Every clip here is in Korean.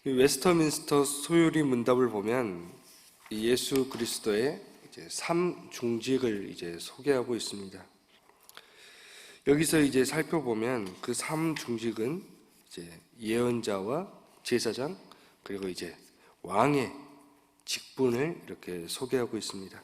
이 웨스터민스터 소유리 문답을 보면 이 예수 그리스도의 이제 삼중직을 이제 소개하고 있습니다. 여기서 이제 살펴보면 그 삼중직은 이제 예언자와 제사장 그리고 이제 왕의 직분을 이렇게 소개하고 있습니다.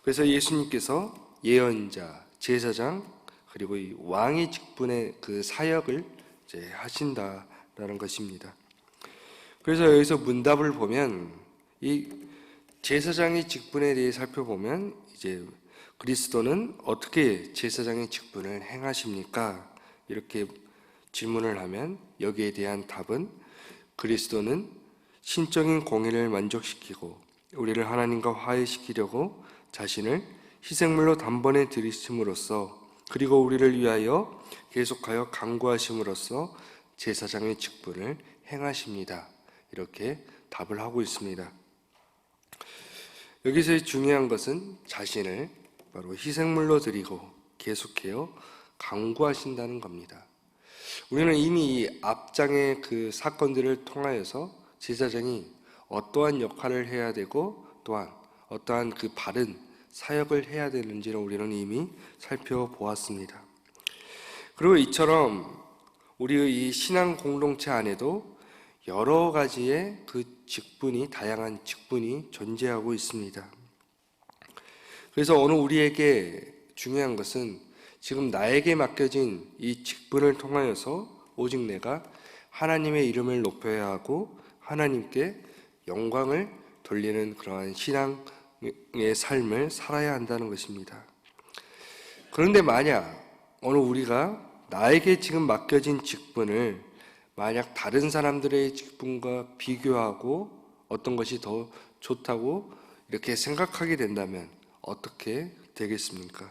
그래서 예수님께서 예언자, 제사장 그리고 이 왕의 직분의 그 사역을 이제 하신다라는 것입니다. 그래서 여기서 문답을 보면 이 제사장의 직분에 대해 살펴보면 이제 그리스도는 어떻게 제사장의 직분을 행하십니까? 이렇게 질문을 하면 여기에 대한 답은 그리스도는 신적인 공의를 만족시키고 우리를 하나님과 화해시키려고 자신을 희생물로 단번에 들이심으로써 그리고 우리를 위하여 계속하여 간구하심으로써 제사장의 직분을 행하십니다. 이렇게 답을 하고 있습니다. 여기서 중요한 것은 자신을 바로 희생물로 드리고 계속해요 간구하신다는 겁니다. 우리는 이미 이 앞장의 그 사건들을 통하여서 제사장이 어떠한 역할을 해야 되고 또한 어떠한 그 바른 사역을 해야 되는지를 우리는 이미 살펴보았습니다. 그리고 이처럼 우리의 이 신앙 공동체 안에도 여러 가지의 그 직분이, 다양한 직분이 존재하고 있습니다. 그래서 오늘 우리에게 중요한 것은 지금 나에게 맡겨진 이 직분을 통하여서 오직 내가 하나님의 이름을 높여야 하고 하나님께 영광을 돌리는 그러한 신앙의 삶을 살아야 한다는 것입니다. 그런데 만약 오늘 우리가 나에게 지금 맡겨진 직분을 만약 다른 사람들의 직분과 비교하고 어떤 것이 더 좋다고 이렇게 생각하게 된다면 어떻게 되겠습니까?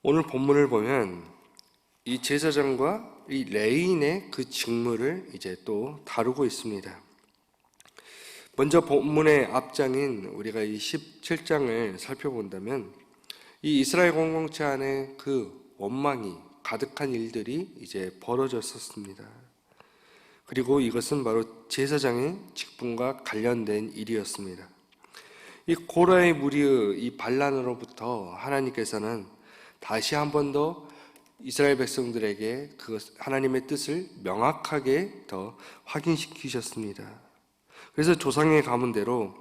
오늘 본문을 보면 이 제사장과 이 레인의 그 직무를 이제 또 다루고 있습니다. 먼저 본문의 앞장인 우리가 이 17장을 살펴본다면 이 이스라엘 공동체 안에 그 원망이 가득한 일들이 이제 벌어졌었습니다. 그리고 이것은 바로 제사장의 직분과 관련된 일이었습니다. 이 고라의 무리의 이 반란으로부터 하나님께서는 다시 한 번 더 이스라엘 백성들에게 그 하나님의 뜻을 명확하게 더 확인시키셨습니다. 그래서 조상의 가문대로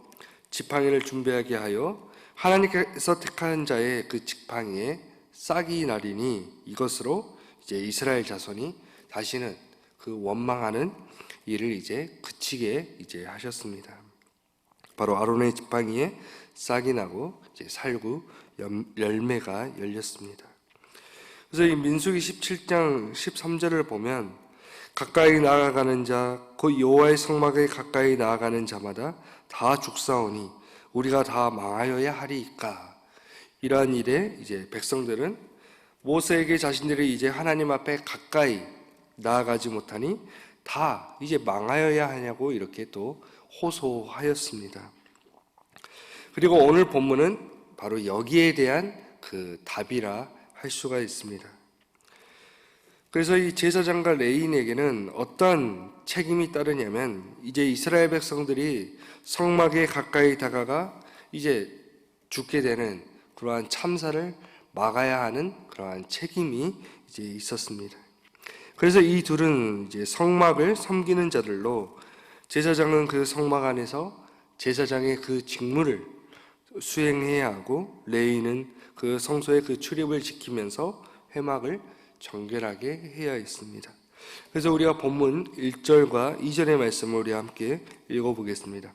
지팡이를 준비하게 하여 하나님께서 택한 자의 그 지팡이에 싹이 나리니 이것으로 이제 이스라엘 자손이 다시는 그 원망하는 일을 이제 그치게 이제 하셨습니다. 바로 아론의 지팡이에 싹이 나고 이제 살구 열매가 열렸습니다. 그래서 이 민수기 17장 13절을 보면 가까이 나아가는 자, 곧 여호와의 성막에 가까이 나아가는 자마다 다 죽사오니 우리가 다 망하여야 하리이까. 이러한 일에 이제 백성들은 모세에게 자신들이 이제 하나님 앞에 가까이 나아가지 못하니 다 이제 망하여야 하냐고 이렇게 또 호소하였습니다. 그리고 오늘 본문은 바로 여기에 대한 그 답이라 할 수가 있습니다. 그래서 이 제사장과 레인에게는 어떤 책임이 따르냐면 이제 이스라엘 백성들이 성막에 가까이 다가가 이제 죽게 되는 그러한 참사를 막아야 하는 그러한 책임이 이제 있었습니다. 그래서 이 둘은 이제 성막을 섬기는 자들로 제사장은 그 성막 안에서 제사장의 그 직무를 수행해야 하고 레위는 그 성소의 그 출입을 지키면서 회막을 정결하게 해야 했습니다. 그래서 우리가 본문 1절과 2절의 말씀을 우리 함께 읽어보겠습니다.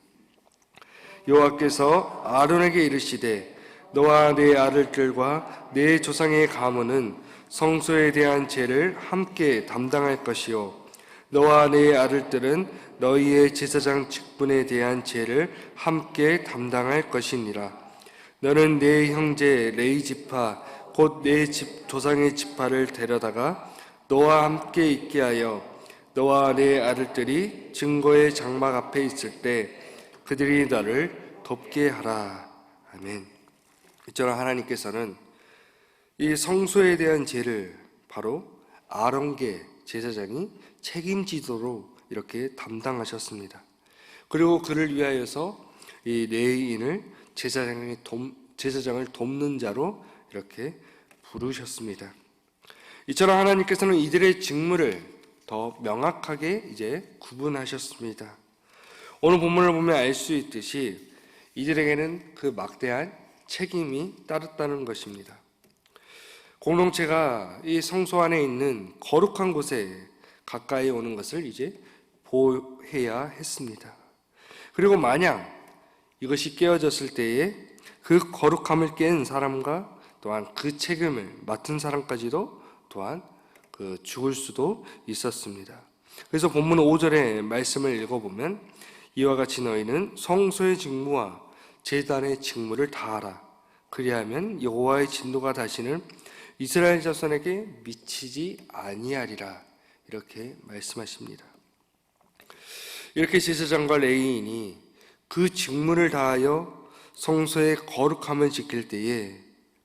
여호와께서 아론에게 이르시되 너와 네 아들들과 네 조상의 가문은 성소에 대한 죄를 함께 담당할 것이요 너와 네 아들들은 너희의 제사장 직분에 대한 죄를 함께 담당할 것이니라. 너는 네 형제 레위 지파 곧 네 집 조상의 지파를 데려다가 너와 함께 있게 하여 너와 네 아들들이 증거의 장막 앞에 있을 때 그들이 너를 돕게 하라. 아멘. 이처럼 하나님께서는 이 성소에 대한 죄를 바로 아론계 제사장이 책임지도록 이렇게 담당하셨습니다. 그리고 그를 위하여서 이 레위인을 제사장을 돕는 자로 이렇게 부르셨습니다. 이처럼 하나님께서는 이들의 직무를 더 명확하게 이제 구분하셨습니다. 오늘 본문을 보면 알 수 있듯이 이들에게는 그 막대한 책임이 따랐다는 것입니다. 공동체가 이 성소 안에 있는 거룩한 곳에 가까이 오는 것을 이제 보호해야 했습니다. 그리고 만약 이것이 깨어졌을 때에 그 거룩함을 깬 사람과 또한 그 책임을 맡은 사람까지도 또한 죽을 수도 있었습니다. 그래서 본문 5절의 말씀을 읽어보면 이와 같이 너희는 성소의 직무와 제단의 직무를 다하라. 그리하면 여호와의 진노가 다시는 이스라엘 자손에게 미치지 아니하리라. 이렇게 말씀하십니다. 이렇게 제사장과 레위인이 그 직무를 다하여 성소의 거룩함을 지킬 때에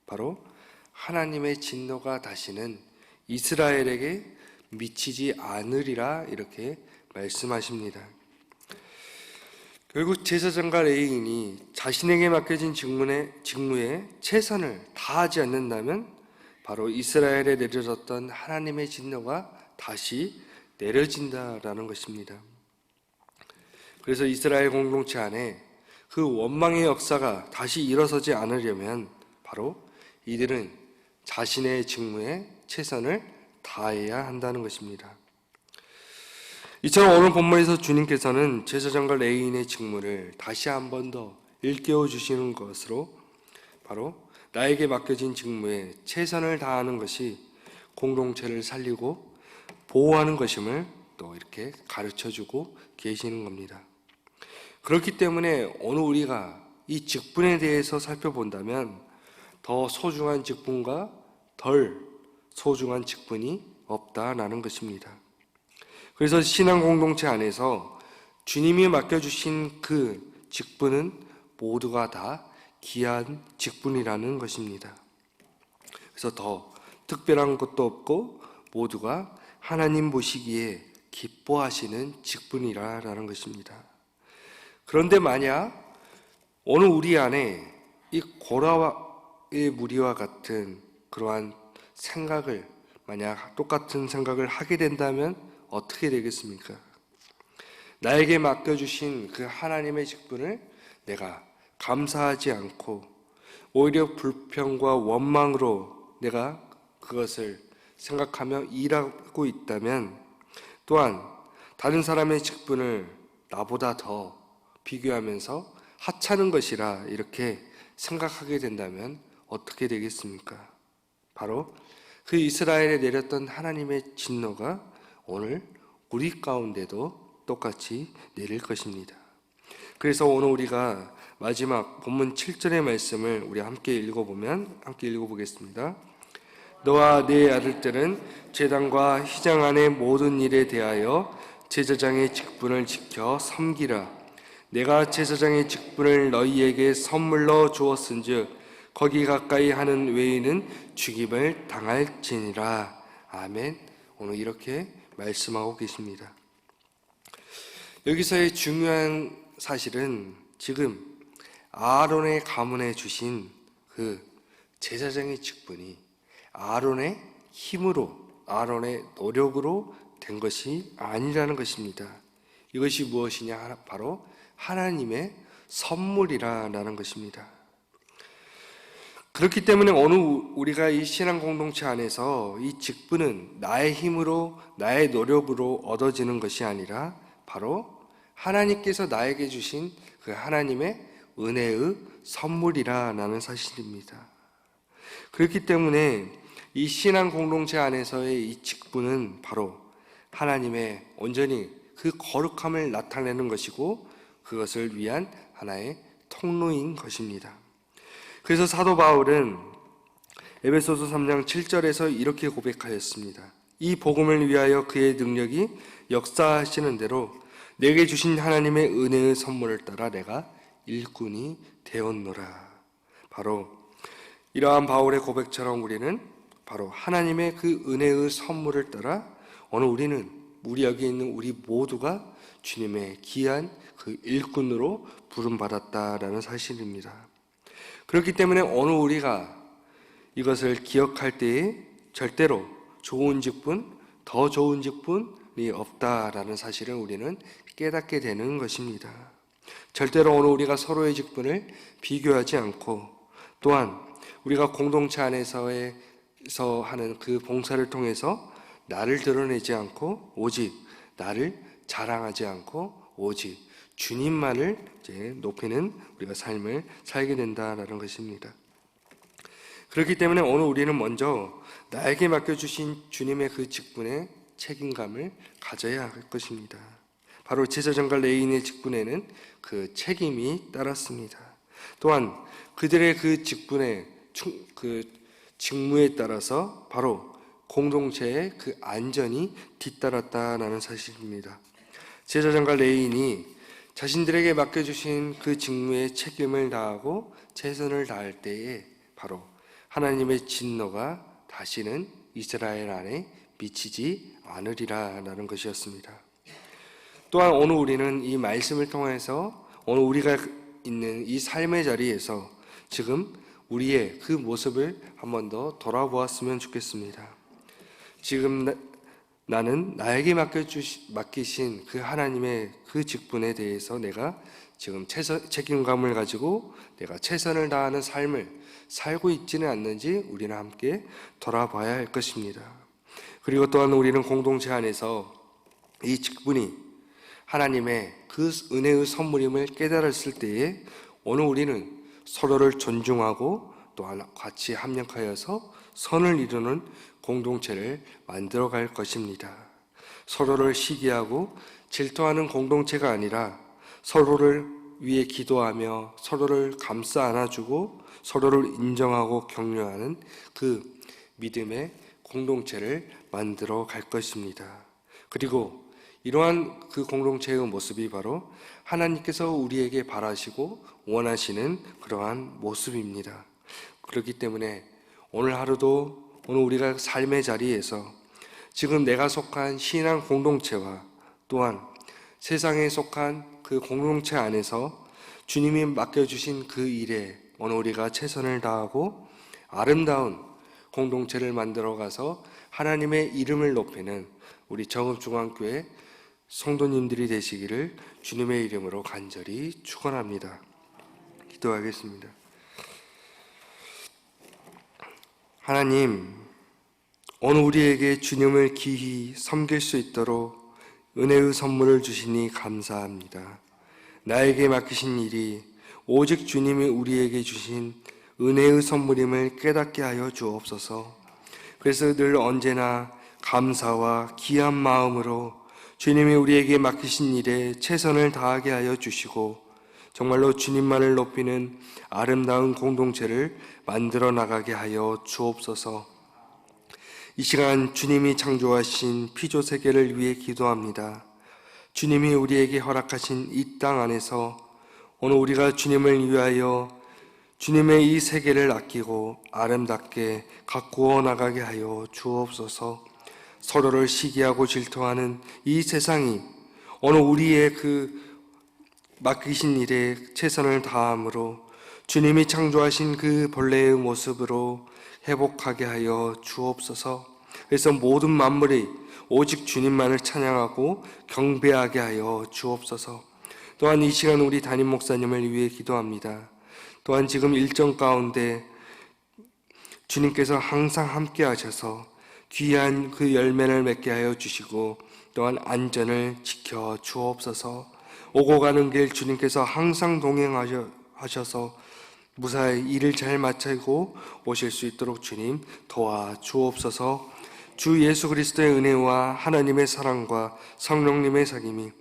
바로 하나님의 진노가 다시는 이스라엘에게 미치지 않으리라 이렇게 말씀하십니다. 결국 제사장과 레위인이 자신에게 맡겨진 직무에 최선을 다하지 않는다면 바로 이스라엘에 내려졌던 하나님의 진노가 다시 내려진다라는 것입니다. 그래서 이스라엘 공동체 안에 그 원망의 역사가 다시 일어서지 않으려면 바로 이들은 자신의 직무에 최선을 다해야 한다는 것입니다. 이처럼 오늘 본문에서 주님께서는 제사장과 레위인의 직무를 다시 한 번 더 일깨워 주시는 것으로 바로 나에게 맡겨진 직무에 최선을 다하는 것이 공동체를 살리고 보호하는 것임을 또 이렇게 가르쳐주고 계시는 겁니다. 그렇기 때문에 오늘 우리가 이 직분에 대해서 살펴본다면 더 소중한 직분과 덜 소중한 직분이 없다라는 것입니다. 그래서 신앙 공동체 안에서 주님이 맡겨주신 그 직분은 모두가 다 귀한 직분이라는 것입니다. 그래서 더 특별한 것도 없고 모두가 하나님 보시기에 기뻐하시는 직분이라는 것입니다. 그런데 만약 오늘 우리 안에 이 고라의 무리와 같은 그러한 생각을 만약 똑같은 생각을 하게 된다면 어떻게 되겠습니까? 나에게 맡겨주신 그 하나님의 직분을 내가 감사하지 않고 오히려 불평과 원망으로 내가 그것을 생각하며 일하고 있다면 또한 다른 사람의 직분을 나보다 더 비교하면서 하찮은 것이라 이렇게 생각하게 된다면 어떻게 되겠습니까? 바로 그 이스라엘에 내렸던 하나님의 진노가 오늘 우리 가운데도 똑같이 내릴 것입니다. 그래서 오늘 우리가 마지막 본문 7절의 말씀을 우리 함께 읽어보겠습니다. 너와 네 아들들은 제단과 휘장 안의 모든 일에 대하여 제사장의 직분을 지켜 섬기라. 내가 제사장의 직분을 너희에게 선물로 주었은즉 거기 가까이 하는 외에는 죽임을 당할지니라. 아멘. 오늘 이렇게 말씀하고 계십니다. 여기서의 중요한 사실은 지금 아론의 가문에 주신 그 제사장의 직분이 아론의 힘으로, 아론의 노력으로 된 것이 아니라는 것입니다. 이것이 무엇이냐? 바로 하나님의 선물이라는 것입니다. 그렇기 때문에 오늘 우리가 이 신앙 공동체 안에서 이 직분은 나의 힘으로, 나의 노력으로 얻어지는 것이 아니라 바로 하나님께서 나에게 주신 그 하나님의 은혜의 선물이라는 사실입니다. 그렇기 때문에 이 신앙 공동체 안에서의 이 직분은 바로 하나님의 온전히 그 거룩함을 나타내는 것이고 그것을 위한 하나의 통로인 것입니다. 그래서 사도 바울은 에베소서 3장 7절에서 이렇게 고백하였습니다. 이 복음을 위하여 그의 능력이 역사하시는 대로 내게 주신 하나님의 은혜의 선물을 따라 내가 일꾼이 되었노라. 바로 이러한 바울의 고백처럼 우리는 바로 하나님의 그 은혜의 선물을 따라 오늘 우리는 우리 여기 있는 우리 모두가 주님의 귀한 그 일꾼으로 부름받았다라는 사실입니다. 그렇기 때문에 오늘 우리가 이것을 기억할 때에 절대로 좋은 직분, 더 좋은 직분이 없다라는 사실을 우리는 깨닫게 되는 것입니다. 절대로 오늘 우리가 서로의 직분을 비교하지 않고, 또한 우리가 공동체 안에서 하는 그 봉사를 통해서 나를 드러내지 않고, 오직 나를 자랑하지 않고, 오직 주님만을 이제 높이는 우리가 삶을 살게 된다라는 것입니다. 그렇기 때문에 오늘 우리는 먼저 나에게 맡겨주신 주님의 그 직분에 책임감을 가져야 할 것입니다. 바로 제사장과 레위인의 직분에는 그 책임이 따랐습니다. 또한 그들의 그 직분의 그 직무에 따라서 바로 공동체의 그 안전이 뒤따랐다라는 사실입니다. 제사장과 레위인이 자신들에게 맡겨주신 그 직무의 책임을 다하고 최선을 다할 때에 바로 하나님의 진노가 다시는 이스라엘 안에 미치지 않으리라라는 것이었습니다. 또한 오늘 우리는 이 말씀을 통해서 오늘 우리가 있는 이 삶의 자리에서 지금 우리의 그 모습을 한 번 더 돌아보았으면 좋겠습니다. 지금 나는 나에게 맡기신 그 하나님의 그 직분에 대해서 내가 지금 책임감을 가지고 내가 최선을 다하는 삶을 살고 있지는 않는지 우리는 함께 돌아봐야 할 것입니다. 그리고 또한 우리는 공동체 안에서 이 직분이 하나님의 그 은혜의 선물임을 깨달았을 때에 오늘 우리는 서로를 존중하고 또한 같이 합력하여서 선을 이루는 공동체를 만들어갈 것입니다. 서로를 시기하고 질투하는 공동체가 아니라 서로를 위해 기도하며 서로를 감싸 안아주고 서로를 인정하고 격려하는 그 믿음의 공동체를 만들어 갈 것입니다. 그리고 이러한 그 공동체의 모습이 바로 하나님께서 우리에게 바라시고 원하시는 그러한 모습입니다. 그렇기 때문에 오늘 하루도 오늘 우리가 삶의 자리에서 지금 내가 속한 신앙 공동체와 또한 세상에 속한 그 공동체 안에서 주님이 맡겨주신 그 일에 오늘 우리가 최선을 다하고 아름다운 공동체를 만들어가서 하나님의 이름을 높이는 우리 정읍중앙교회 성도님들이 되시기를 주님의 이름으로 간절히 축원합니다. 기도하겠습니다. 하나님, 오늘 우리에게 주님을 기히 섬길 수 있도록 은혜의 선물을 주시니 감사합니다. 나에게 맡기신 일이 오직 주님이 우리에게 주신 은혜의 선물임을 깨닫게 하여 주옵소서. 그래서 늘 언제나 감사와 귀한 마음으로 주님이 우리에게 맡기신 일에 최선을 다하게 하여 주시고 정말로 주님만을 높이는 아름다운 공동체를 만들어 나가게 하여 주옵소서. 이 시간 주님이 창조하신 피조 세계를 위해 기도합니다. 주님이 우리에게 허락하신 이 땅 안에서 오늘 우리가 주님을 위하여 주님의 이 세계를 아끼고 아름답게 가꾸어 나가게 하여 주옵소서. 서로를 시기하고 질투하는 이 세상이 오늘 우리의 그 맡기신 일에 최선을 다함으로 주님이 창조하신 그 본래의 모습으로 회복하게 하여 주옵소서. 그래서 모든 만물이 오직 주님만을 찬양하고 경배하게 하여 주옵소서. 또한 이 시간 우리 담임 목사님을 위해 기도합니다. 또한 지금 일정 가운데 주님께서 항상 함께 하셔서 귀한 그 열매를 맺게 하여 주시고 또한 안전을 지켜 주옵소서. 오고 가는 길 주님께서 항상 동행하셔서 무사히 일을 잘 마치고 오실 수 있도록 주님 도와 주옵소서. 주 예수 그리스도의 은혜와 하나님의 사랑과 성령님의 사귐이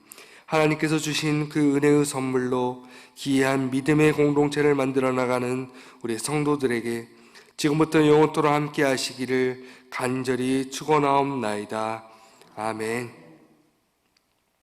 하나님께서 주신 그 은혜의 선물로 귀한 믿음의 공동체를 만들어 나가는 우리 성도들에게 지금부터 영원토록 함께 하시기를 간절히 축원하옵나이다. 아멘.